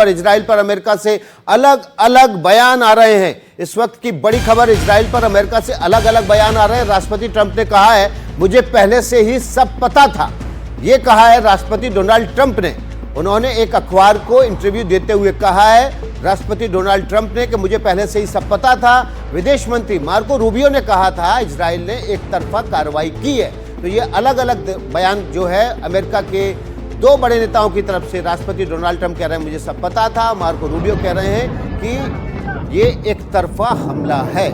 और इजराइल पर अमेरिका से अलग अलग बयान आ रहे हैं। इस वक्त की बड़ी खबर, इजराइल पर अमेरिका से अलग अलग बयान आ रहे हैं। राष्ट्रपति ट्रंप ने कहा है मुझे पहले से ही सब पता था। यह कहा है राष्ट्रपति डोनाल्ड ट्रंप ने। उन्होंने एक अखबार को इंटरव्यू देते हुए कहा है राष्ट्रपति डोनाल्ड ट्रंप ने कि मुझे पहले से ही सब पता था। विदेश मंत्री मार्को रूबियो ने कहा था इजराइल ने एक तरफा कार्रवाई की है। तो ये अलग अलग बयान जो है अमेरिका के दो बड़े नेताओं की तरफ से। राष्ट्रपति डोनाल्ड ट्रंप कह रहे हैं मुझे सब पता था, मार्को रूबियो कह रहे हैं कि ये एक तरफा हमला है।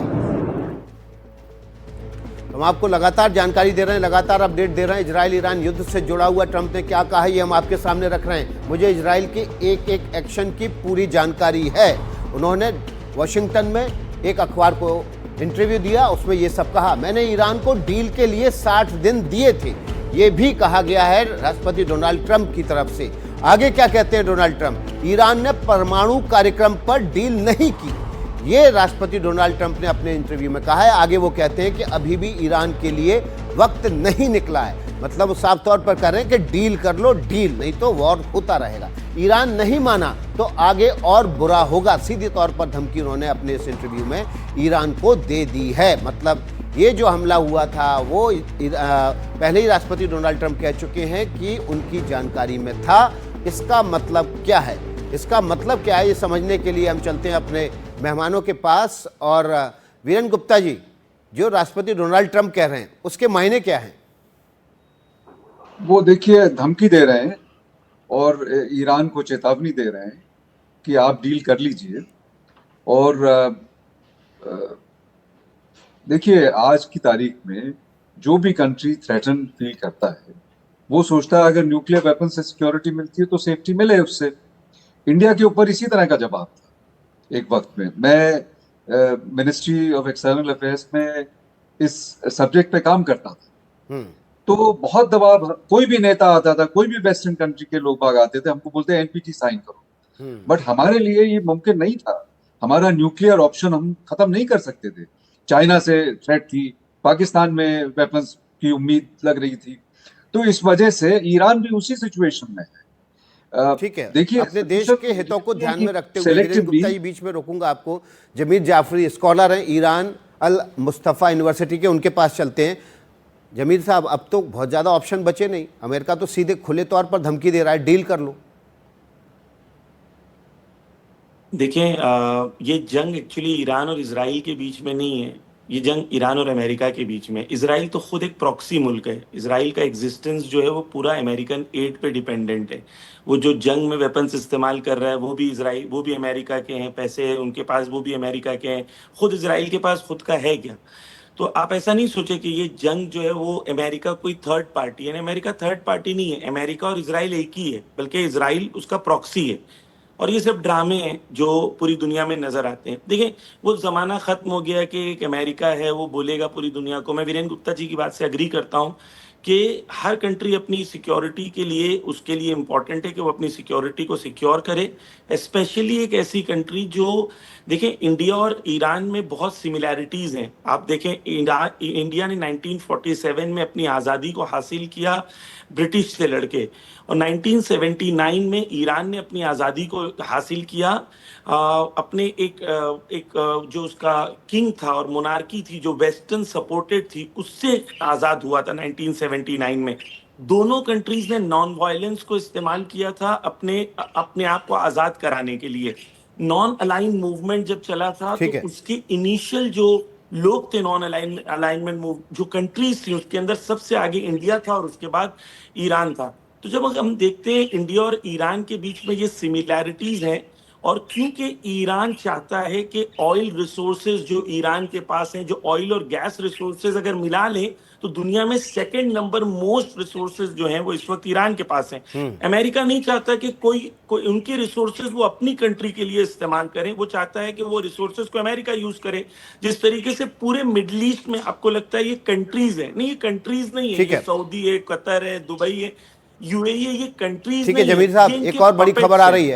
हम आपको लगातार जानकारी दे रहे हैं, लगातार अपडेट दे रहे हैं। इजराइल ईरान युद्ध से जुड़ा हुआ ट्रंप ने क्या कहा है ये हम आपके सामने रख रहे हैं। मुझे इजराइल के एक एक एक्शन की पूरी जानकारी है। उन्होंने वॉशिंगटन में एक अखबार को इंटरव्यू दिया, उसमें ये सब कहा। मैंने ईरान को डील के लिए 60 दिन दिए थे, ये भी कहा गया है राष्ट्रपति डोनाल्ड ट्रंप की तरफ से। आगे क्या कहते हैं डोनाल्ड ट्रंप? ईरान ने परमाणु कार्यक्रम पर डील नहीं की, ये राष्ट्रपति डोनाल्ड ट्रंप ने अपने इंटरव्यू में कहा है। आगे वो कहते हैं कि अभी भी ईरान के लिए वक्त नहीं निकला है। मतलब वो साफ तौर पर कह रहे हैं कि डील कर लो, डील नहीं तो वॉर होता रहेगा। ईरान नहीं माना तो आगे और बुरा होगा, सीधे तौर पर धमकी उन्होंने अपने इस इंटरव्यू में ईरान को दे दी है। मतलब ये जो हमला हुआ था वो पहले ही राष्ट्रपति डोनाल्ड ट्रंप कह चुके हैं कि उनकी जानकारी में था। इसका मतलब क्या है? इसका मतलब क्या है ये समझने के लिए हम चलते हैं अपने मेहमानों के पास। और वीरेन गुप्ता जी, जो राष्ट्रपति डोनाल्ड ट्रंप कह रहे हैं उसके मायने क्या हैं? वो देखिए धमकी दे रहे हैं और ईरान को चेतावनी दे रहे हैं कि आप डील कर लीजिए। और देखिए आज की तारीख में जो भी कंट्री थ्रेटन फील करता है वो सोचता है अगर न्यूक्लियर वेपन से सिक्योरिटी मिलती है तो सेफ्टी मिले उससे। इंडिया के ऊपर इसी तरह का जवाब था एक वक्त में। मैं मिनिस्ट्री ऑफ एक्सटर्नल अफेयर्स में इस सब्जेक्ट पे काम करता था। तो बहुत दबाव, कोई भी नेता आता था, कोई भी वेस्टर्न कंट्री के लोग बाग आते थे, हमको बोलते एनपीटी साइन करो। बट हमारे लिए ये मुमकिन नहीं था। हमारा न्यूक्लियर ऑप्शन हम खत्म नहीं कर सकते थे। चाइना से थ्रेट थी, पाकिस्तान में वेपन्स की उम्मीद लग रही थी। तो इस वजह से ईरान भी उसी सिचुएशन में है। ठीक है, देखिए अपने देश के हितों को ध्यान में रखते हुए वीरेन गुप्ता जी, बीच में रोकूंगा आपको। जमीर जाफरी स्कॉलर हैं, ईरान अल मुस्तफ़ा यूनिवर्सिटी के, उनके पास चलते हैं। जमीर साहब, अब तो बहुत ज़्यादा ऑप्शन बचे नहीं। अमेरिका तो सीधे खुले तौर पर धमकी दे रहा है डील कर लो। देखें, ये जंग एक्चुअली ईरान और इजराइल के बीच में नहीं है, ये जंग ईरान और अमेरिका के बीच में। इजराइल तो खुद एक प्रॉक्सी मुल्क है। इजराइल का एग्जिस्टेंस जो है वो पूरा अमेरिकन एड पे डिपेंडेंट है। वो जो जंग में वेपन्स इस्तेमाल कर रहा है वो भी इजराइल, वो भी अमेरिका के हैं। पैसे उनके पास, वो भी अमेरिका के हैं। खुद इजराइल के पास खुद का है क्या? तो आप ऐसा नहीं सोचे कि ये जंग जो है वो अमेरिका कोई थर्ड पार्टी है। अमेरिका थर्ड पार्टी नहीं है। अमेरिका और इजराइल एक ही है, बल्कि इजराइल उसका प्रॉक्सी है। और ये सब ड्रामे हैं जो पूरी दुनिया में नजर आते हैं। देखिए, वो जमाना खत्म हो गया कि एक अमेरिका है वो बोलेगा पूरी दुनिया को। मैं वीरेन गुप्ता जी की बात से अग्री करता हूँ कि हर कंट्री अपनी सिक्योरिटी के लिए, उसके लिए इम्पोर्टेंट है कि वो अपनी सिक्योरिटी को सिक्योर करे। स्पेशली एक ऐसी कंट्री जो, देखें, इंडिया और ईरान में बहुत सिमिलैरिटीज हैं। आप देखें, इंडिया ने 1947 में अपनी आज़ादी को हासिल किया ब्रिटिश से लड़के, और 1979 में ईरान ने अपनी आज़ादी को हासिल किया अपने एक जो उसका किंग था और मोनार्की थी जो वेस्टर्न सपोर्टेड थी, उससे आज़ाद हुआ था 1979 में। दोनों कंट्रीज ने नॉन वायलेंस को इस्तेमाल किया था अपने आप को आज़ाद कराने के लिए। नॉन अलाइन मूवमेंट जब चला था तो उसके इनिशियल जो लोग थे, नॉन अलाइनमेंट मूव जो कंट्रीज थी, उसके अंदर सबसे आगे इंडिया था और उसके बाद ईरान था। तो जब हम देखते हैं इंडिया और ईरान के बीच में ये सिमिलैरिटीज हैं, और क्योंकि ईरान चाहता है कि ऑयल रिसोर्सेज जो ईरान के पास हैं, जो ऑयल और गैस रिसोर्सेज अगर मिला लें तो दुनिया में सेकंड नंबर मोस्ट रिसोर्सेज जो हैं वो इस वक्त ईरान के पास हैं। अमेरिका नहीं चाहता कि कोई उनके रिसोर्सेज वो अपनी कंट्री के लिए इस्तेमाल करें। वो चाहता है कि वो रिसोर्सेज को अमेरिका यूज करे। जिस तरीके से पूरे मिडिल ईस्ट में आपको लगता है ये कंट्रीज है, नहीं, ये कंट्रीज नहीं है। ये सऊदी है, कतर है, दुबई है, यूएई है, ये कंट्रीज नहीं है। ठीक है जमीर साहब, एक और बड़ी खबर आ रही है।